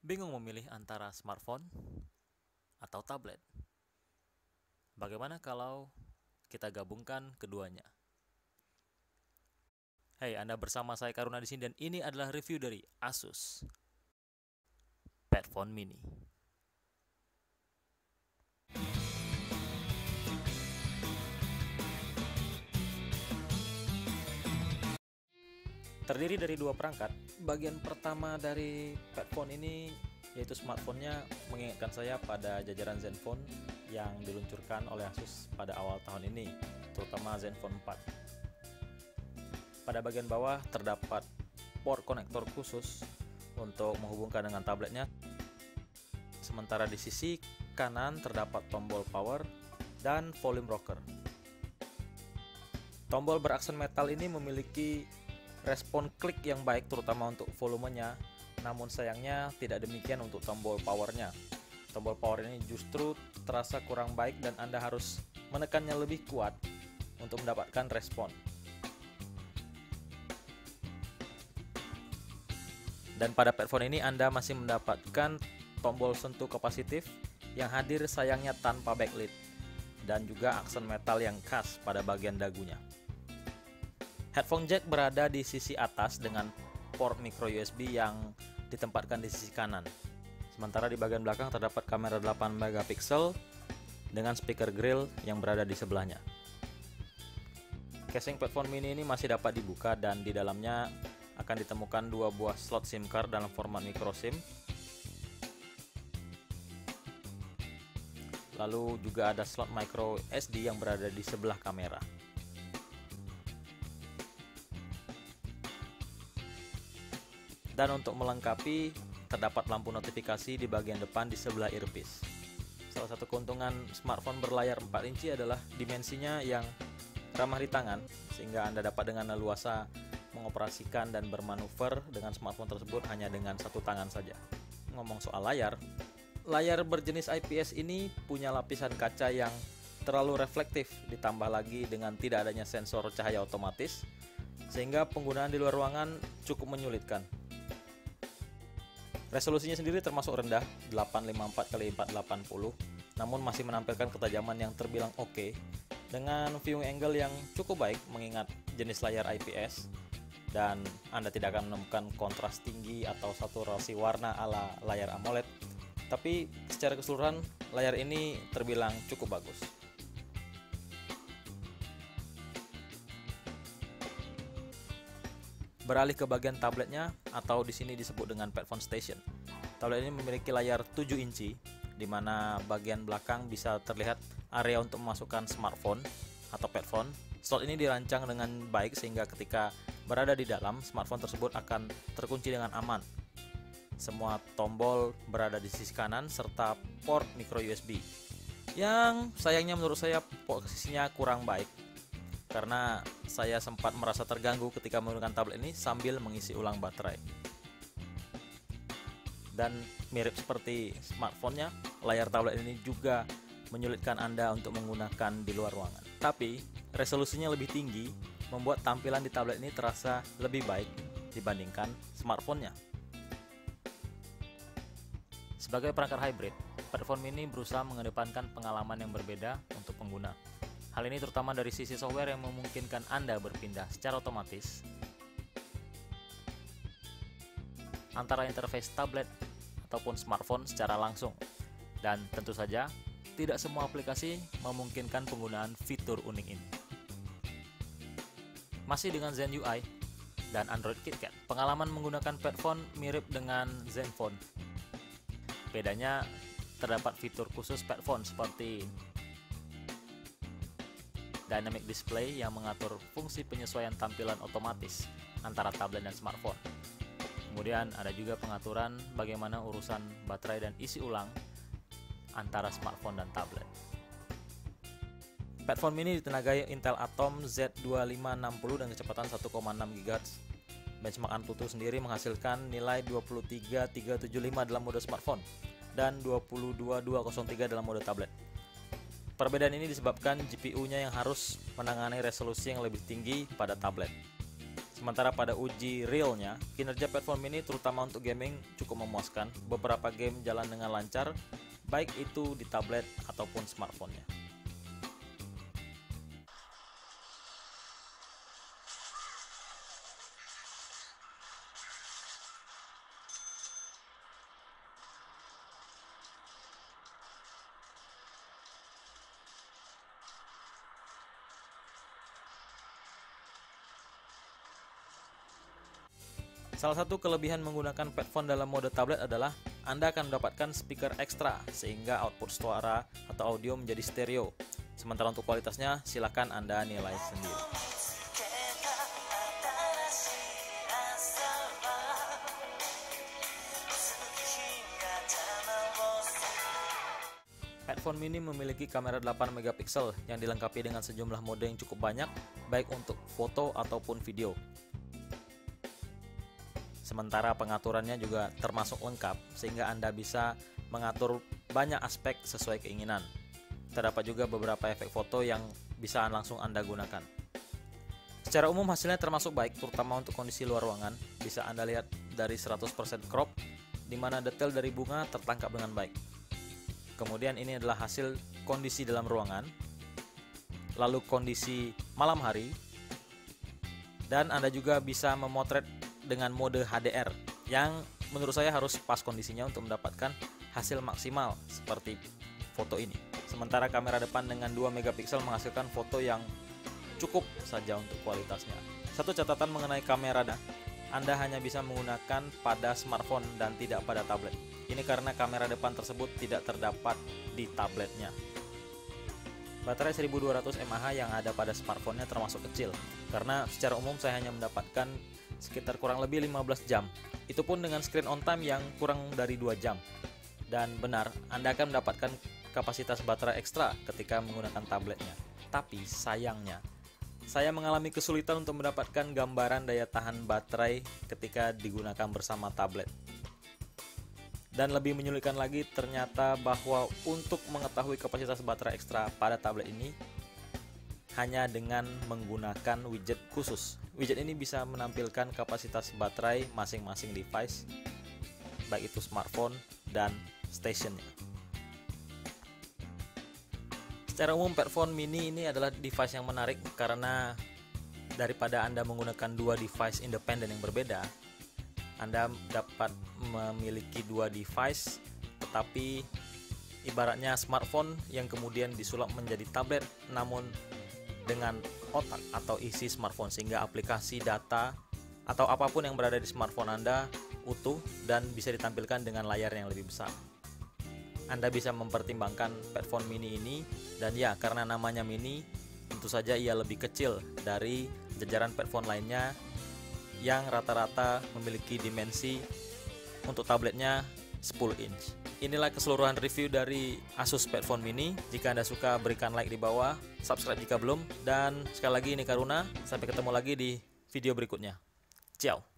Bingung memilih antara smartphone atau tablet? Bagaimana kalau kita gabungkan keduanya? Hey, Anda bersama saya Karuna di sini dan ini adalah review dari Asus Padfone Mini. Terdiri dari dua perangkat. Bagian pertama dari Padfone ini yaitu smartphone-nya mengingatkan saya pada jajaran Zenfone yang diluncurkan oleh Asus pada awal tahun ini, terutama Zenfone 4. Pada bagian bawah terdapat port konektor khusus untuk menghubungkan dengan tabletnya. Sementara di sisi kanan terdapat tombol power dan volume rocker. Tombol beraksen metal ini memiliki respon klik yang baik terutama untuk volumenya, namun sayangnya tidak demikian untuk tombol powernya. Tombol power ini justru terasa kurang baik dan Anda harus menekannya lebih kuat untuk mendapatkan respon. Dan pada Padfone ini Anda masih mendapatkan tombol sentuh kapasitif yang hadir sayangnya tanpa backlit dan juga aksen metal yang khas pada bagian dagunya. Headphone jack berada di sisi atas dengan port micro USB yang ditempatkan di sisi kanan. Sementara di bagian belakang terdapat kamera 8 megapiksel dengan speaker grill yang berada di sebelahnya. Casing Padfone Mini ini masih dapat dibuka dan di dalamnya akan ditemukan dua buah slot SIM card dalam format micro SIM. Lalu juga ada slot micro SD yang berada di sebelah kamera. Dan untuk melengkapi, terdapat lampu notifikasi di bagian depan di sebelah earpiece. Salah satu keuntungan smartphone berlayar 4 inci adalah dimensinya yang ramah di tangan, sehingga Anda dapat dengan leluasa mengoperasikan dan bermanuver dengan smartphone tersebut hanya dengan satu tangan saja. Ngomong soal layar, layar berjenis IPS ini punya lapisan kaca yang terlalu reflektif, ditambah lagi dengan tidak adanya sensor cahaya otomatis, sehingga penggunaan di luar ruangan cukup menyulitkan. Resolusinya sendiri termasuk rendah, 854x480, namun masih menampilkan ketajaman yang terbilang oke, dengan viewing angle yang cukup baik mengingat jenis layar IPS, dan Anda tidak akan menemukan kontras tinggi atau saturasi warna ala layar AMOLED, tapi secara keseluruhan layar ini terbilang cukup bagus. Beralih ke bagian tabletnya atau di sini disebut dengan Padfone Station. Tablet ini memiliki layar 7 inci di mana bagian belakang bisa terlihat area untuk memasukkan smartphone atau Padfone. Slot ini dirancang dengan baik sehingga ketika berada di dalam, smartphone tersebut akan terkunci dengan aman. Semua tombol berada di sisi kanan serta port micro USB. Yang sayangnya menurut saya posisinya kurang baik, karena saya sempat merasa terganggu ketika menggunakan tablet ini sambil mengisi ulang baterai. Dan mirip seperti smartphone-nya, layar tablet ini juga menyulitkan Anda untuk menggunakan di luar ruangan. Tapi resolusinya lebih tinggi membuat tampilan di tablet ini terasa lebih baik dibandingkan smartphone-nya. Sebagai perangkat hybrid, Padfone Mini berusaha mengedepankan pengalaman yang berbeda untuk pengguna. Hal ini terutama dari sisi software yang memungkinkan Anda berpindah secara otomatis antara interface tablet ataupun smartphone secara langsung. Dan tentu saja, tidak semua aplikasi memungkinkan penggunaan fitur unik ini. Masih dengan Zen UI dan Android KitKat, pengalaman menggunakan Padfone mirip dengan Zenfone. Bedanya, terdapat fitur khusus Padfone seperti Dynamic Display yang mengatur fungsi penyesuaian tampilan otomatis antara tablet dan smartphone. Kemudian ada juga pengaturan bagaimana urusan baterai dan isi ulang antara smartphone dan tablet. Padfone Mini ditenagai Intel Atom Z2560 dan kecepatan 1,6 GHz. Benchmark AnTuTu sendiri menghasilkan nilai 23375 dalam mode smartphone dan 22203 dalam mode tablet. Perbedaan ini disebabkan GPU-nya yang harus menangani resolusi yang lebih tinggi pada tablet. Sementara pada uji realnya, kinerja Padfone Mini terutama untuk gaming cukup memuaskan. Beberapa game jalan dengan lancar, baik itu di tablet ataupun smartphone-nya. Salah satu kelebihan menggunakan Padfone dalam mode tablet adalah Anda akan mendapatkan speaker ekstra sehingga output suara atau audio menjadi stereo. Sementara untuk kualitasnya silakan Anda nilai sendiri. Padfone Mini memiliki kamera 8 megapiksel yang dilengkapi dengan sejumlah mode yang cukup banyak, baik untuk foto ataupun video. Sementara pengaturannya juga termasuk lengkap, sehingga Anda bisa mengatur banyak aspek sesuai keinginan. Terdapat juga beberapa efek foto yang bisa langsung Anda gunakan. Secara umum hasilnya termasuk baik, terutama untuk kondisi luar ruangan. Bisa Anda lihat dari 100% crop, di mana detail dari bunga tertangkap dengan baik. Kemudian ini adalah hasil kondisi dalam ruangan, lalu kondisi malam hari, dan Anda juga bisa memotret dengan mode HDR yang menurut saya harus pas kondisinya untuk mendapatkan hasil maksimal seperti foto ini. Sementara kamera depan dengan 2 megapiksel menghasilkan foto yang cukup saja untuk kualitasnya. Satu catatan mengenai kamera, Anda hanya bisa menggunakan pada smartphone dan tidak pada tablet. Ini karena kamera depan tersebut tidak terdapat di tabletnya. Baterai 1200 mAh yang ada pada smartphone-nya termasuk kecil, karena secara umum saya hanya mendapatkan sekitar kurang lebih 15 jam. Itu pun dengan screen on time yang kurang dari 2 jam. Dan benar, Anda akan mendapatkan kapasitas baterai ekstra ketika menggunakan tabletnya. Tapi sayangnya, saya mengalami kesulitan untuk mendapatkan gambaran daya tahan baterai ketika digunakan bersama tablet. Dan lebih menyulitkan lagi, ternyata bahwa untuk mengetahui kapasitas baterai ekstra pada tablet ini hanya dengan menggunakan widget khusus. Widget ini bisa menampilkan kapasitas baterai masing-masing device, baik itu smartphone dan stationnya. Secara umum Padfone Mini ini adalah device yang menarik karena daripada Anda menggunakan dua device independen yang berbeda, Anda dapat memiliki dua device tetapi ibaratnya smartphone yang kemudian disulap menjadi tablet namun dengan otak atau isi smartphone, sehingga aplikasi, data, atau apapun yang berada di smartphone Anda utuh dan bisa ditampilkan dengan layar yang lebih besar. Anda bisa mempertimbangkan Padfone Mini ini, dan ya, karena namanya mini, tentu saja ia lebih kecil dari jajaran Padfone lainnya yang rata-rata memiliki dimensi untuk tabletnya 10 inch. Inilah keseluruhan review dari Asus Padfone Mini. Jika Anda suka, berikan like di bawah, subscribe jika belum, dan sekali lagi ini Karuna. Sampai ketemu lagi di video berikutnya. Ciao.